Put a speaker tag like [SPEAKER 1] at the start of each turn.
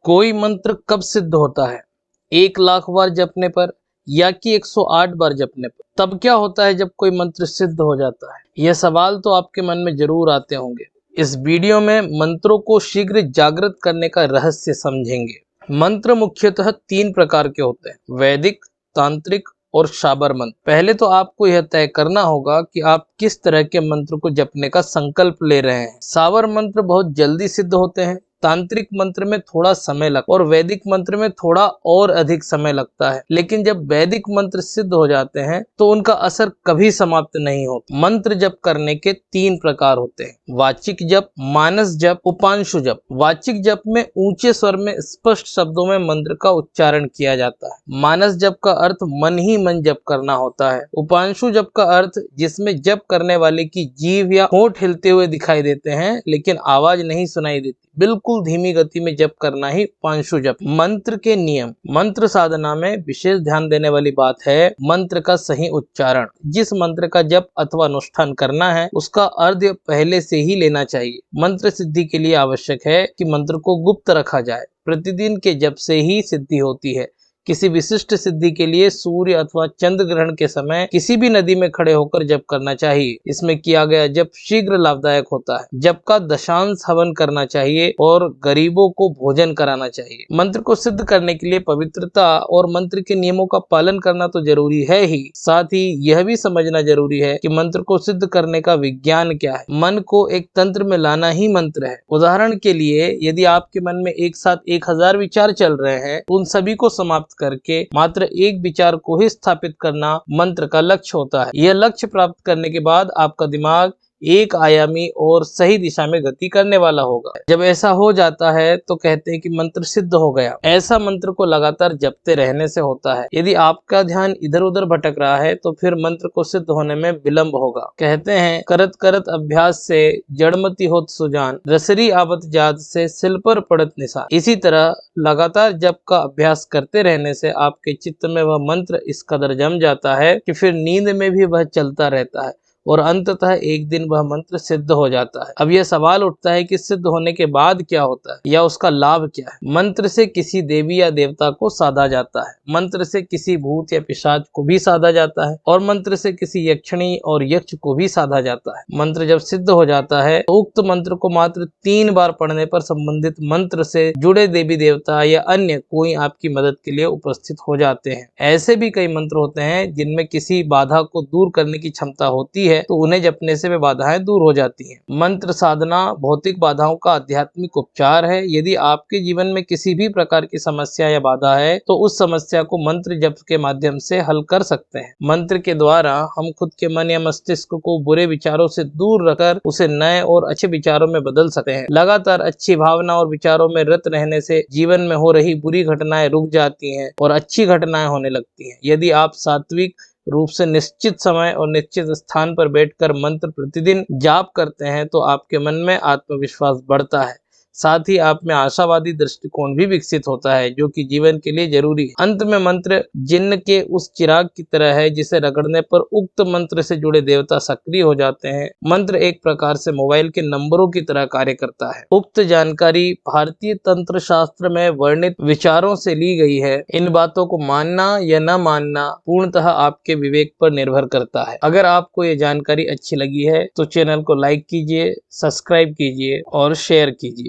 [SPEAKER 1] कोई मंत्र कब सिद्ध होता है? 1 लाख बार जपने पर या कि 108 बार जपने पर? तब क्या होता है जब कोई मंत्र सिद्ध हो जाता है? यह सवाल तो आपके मन में जरूर आते होंगे। इस वीडियो में मंत्रों को शीघ्र जागृत करने का रहस्य समझेंगे। मंत्र मुख्यतः 3 प्रकार के होते हैं, वैदिक, तांत्रिक और शाबर मंत्र। पहले तो आपको यह तय करना होगा कि आप किस तरह के मंत्र को जपने का संकल्प ले रहे हैं। शाबर मंत्र बहुत जल्दी सिद्ध होते हैं, तांत्रिक मंत्र में थोड़ा समय लगता है और वैदिक मंत्र में थोड़ा और अधिक समय लगता है। लेकिन जब वैदिक मंत्र सिद्ध हो जाते हैं तो उनका असर कभी समाप्त नहीं होता। मंत्र जप करने के 3 प्रकार होते हैं, वाचिक जप, मानस जप, उपांशु जप। वाचिक जप में ऊंचे स्वर में स्पष्ट शब्दों में मंत्र का उच्चारण किया जाता है। मानस जप का अर्थ मन ही मन जप करना होता है। उपांशु जप का अर्थ जिसमें जप करने वाले की जीभ या होंठ हिलते हुए दिखाई देते हैं लेकिन आवाज नहीं सुनाई देती। बिल्कुल धीमी गति में जप करना ही उपांशु जप। मंत्र के नियम। मंत्र साधना में विशेष ध्यान देने वाली बात है मंत्र का सही उच्चारण। जिस मंत्र का जप अथवा अनुष्ठान करना है उसका अर्थ पहले से ही लेना चाहिए। मंत्र सिद्धि के लिए आवश्यक है कि मंत्र को गुप्त रखा जाए। प्रतिदिन के जप से ही सिद्धि होती है। किसी विशिष्ट सिद्धि के लिए सूर्य अथवा चंद्र ग्रहण के समय किसी भी नदी में खड़े होकर जप करना चाहिए। इसमें किया गया जप शीघ्र लाभदायक होता है। जप का दशांश हवन करना चाहिए और गरीबों को भोजन कराना चाहिए। मंत्र को सिद्ध करने के लिए पवित्रता और मंत्र के नियमों का पालन करना तो जरूरी है ही, साथ ही यह भी समझना जरूरी है कि मंत्र को सिद्ध करने का विज्ञान क्या है। मन को एक तंत्र में लाना ही मंत्र है। उदाहरण के लिए यदि आपके मन में एक साथ 1000 विचार चल रहे हैं उन सभी को समाप्त करके मात्र एक विचार को ही स्थापित करना मंत्र का लक्ष्य होता है। यह लक्ष्य प्राप्त करने के बाद आपका दिमाग एक आयामी और सही दिशा में गति करने वाला होगा। जब ऐसा हो जाता है तो कहते हैं कि मंत्र सिद्ध हो गया। ऐसा मंत्र को लगातार जपते रहने से होता है। यदि आपका ध्यान इधर उधर भटक रहा है तो फिर मंत्र को सिद्ध होने में विलंब होगा। कहते हैं करत करत अभ्यास से जड़मति होत सुजान, रसरी आवत जात से सिल पर पड़त निशान। इसी तरह लगातार जप का अभ्यास करते रहने से आपके चित्त में वह मंत्र इस कदर जम जाता है कि फिर नींद में भी वह चलता रहता है और अंततः एक दिन वह मंत्र सिद्ध हो जाता है। अब यह सवाल उठता है कि सिद्ध होने के बाद क्या होता है या उसका लाभ क्या है। मंत्र से किसी देवी या देवता को साधा जाता है, मंत्र से किसी भूत या पिशाच को भी साधा जाता है और मंत्र से किसी यक्षिणी और यक्ष को भी साधा जाता है। मंत्र जब सिद्ध हो जाता है तो उक्त मंत्र को मात्र 3 बार पढ़ने पर संबंधित मंत्र से जुड़े देवी देवता या अन्य कोई आपकी मदद के लिए उपस्थित हो जाते हैं। ऐसे भी कई मंत्र होते हैं जिनमें किसी बाधा को दूर करने की क्षमता होती है तो उन्हें जपने से वे बाधाएं दूर हो जाती हैं। मंत्र साधना भौतिक बाधाओं का आध्यात्मिक उपचार है। यदि आपके जीवन में किसी भी प्रकार की समस्या या बाधा है तो उस समस्या को मंत्र जप के माध्यम से हल कर सकते हैं। मंत्र के द्वारा हम खुद के मन या मस्तिष्क को बुरे विचारों से दूर रखकर उसे नए और अच्छे विचारों में बदल सकते हैं। लगातार अच्छी भावना और विचारों में रत रहने से जीवन में हो रही बुरी घटनाएं रुक जाती हैं और अच्छी घटनाएं होने लगती हैं। यदि आप सात्विक रूप से निश्चित समय और निश्चित स्थान पर बैठकर मंत्र प्रतिदिन जाप करते हैं तो आपके मन में आत्मविश्वास बढ़ता है, साथ ही आप में आशावादी दृष्टिकोण भी विकसित होता है जो कि जीवन के लिए जरूरी है। अंत में मंत्र जिन्न के उस चिराग की तरह है जिसे रगड़ने पर उक्त मंत्र से जुड़े देवता सक्रिय हो जाते हैं। मंत्र एक प्रकार से मोबाइल के नंबरों की तरह कार्य करता है। उक्त जानकारी भारतीय तंत्र शास्त्र में वर्णित विचारों से ली गई है। इन बातों को मानना या न मानना पूर्णतः आपके विवेक पर निर्भर करता है। अगर आपको ये जानकारी अच्छी लगी है तो चैनल को लाइक कीजिए, सब्सक्राइब कीजिए और शेयर कीजिए।